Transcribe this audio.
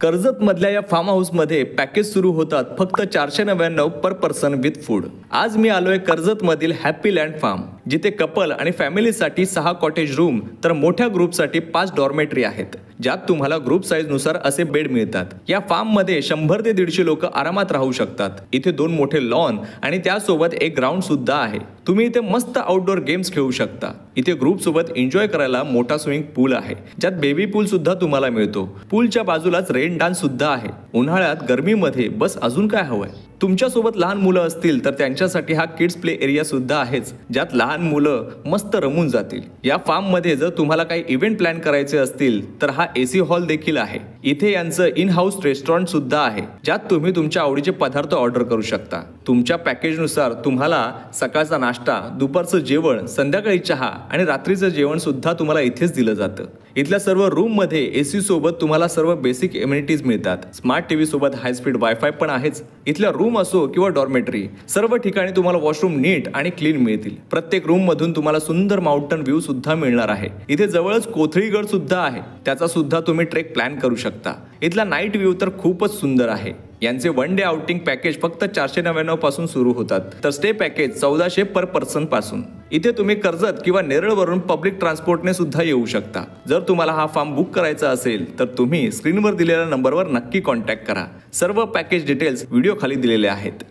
कर्जत मधल्या या form house मध्ये पॅकेज सुरू होतात फक्त 499 पर पर्सन विथ फूड। आज मी आलोय कर्जत मधील हॅपी लँड फार्म, जिथे कपल आणि फॅमिलीसाठी 6 कॉटेज रूम तर मोठ्या ग्रुपसाठी 5 डॉर्मेटरी आहेत, ज्यात तुम्हाला ग्रुप साइज नुसार असे बेड मिळतात। या फार्म मध्ये 100 ते 150 लोक आरामात राहू शकतात। इथे 2 मोठे लॉन आणि त्यासोबत एक ग्राउंड सुद्धा आहे। तुम्ही इथे मस्त आउटडोर गेम्स खेळू शकता। इथे ग्रुप सोबत एन्जॉय करायला मोठा स्विमिंग पूल आहे, ज्यात बेबी पूल सुद्धा तुम्हाला मिळतो। पूलच्या बाजूलाच रेन डान्स सुद्धा आहे। उन्हाळ्यात गर्मीमध्ये बस अजून काय हवंय। तुमच्या सोबत लहान मुलं असतील तर त्यांच्यासाठी हा किड्स प्ले एरिया सुद्धा आहेच, ज्यात लहान मुलं मस्त रमून जातील। या फार्म मध्ये जर तुम्हाला काही इव्हेंट प्लॅन करायचे असतील तर हा एसी हॉल देखील आहे। इथे यांचं इन हाऊस रेस्टॉरंट सुद्धा आहे, ज्यात तुम्ही तुमच्या आवडीचे पदार्थ ऑर्डर करू शकता। तुमच्या पॅकेज नुसार तुम्हाला सकाळचा नाश्ता, दुपारचं जेवण, संध्याकाळी चहा आणि रात्रीचं जेवण सुद्धा तुम्हाला इथेच दिलं जातं। इथल्या सर्व रूम मध्ये एसी सोबत तुम्हाला सर्व बेसिक एम्युनिटीज मिळतात। स्मार्ट टीव्ही सोबत हाय स्पीड वायफाय पण आहेच। इथल्या रूम असो किंवा डॉर्मेटरी, सर्व ठिकाणी तुम्हाला वॉशरूम नीट आणि क्लीन मिळतील। प्रत्येक रूम मधून तुम्हाला सुंदर माउंटन व्ह्यू सुद्धा मिळणार आहे। इथे जवळच कोथळीगड सुद्धा आहे, त्याचा सुद्धा तुम्ही ट्रेक प्लॅन करू शकता। इथला नाईट व्ह्यू तर खूपच सुंदर आहे। यांचे 1 डे आउटिंग पॅकेज फक्त 499 पासून सुरू होतात, तर स्टे पॅकेज 1400 पर पर्सन पासून। इथे तुम्ही कर्जत किंवा नेरळ वरून पब्लिक ट्रान्सपोर्टने सुद्धा येऊ शकता। जर तुम्हाला हा फार्म बुक करायचा असेल तर तुम्ही स्क्रीनवर दिलेल्या नंबरवर नक्की कॉन्टॅक्ट करा। सर्व पॅकेज डिटेल्स व्हिडिओ खाली दिलेले आहेत।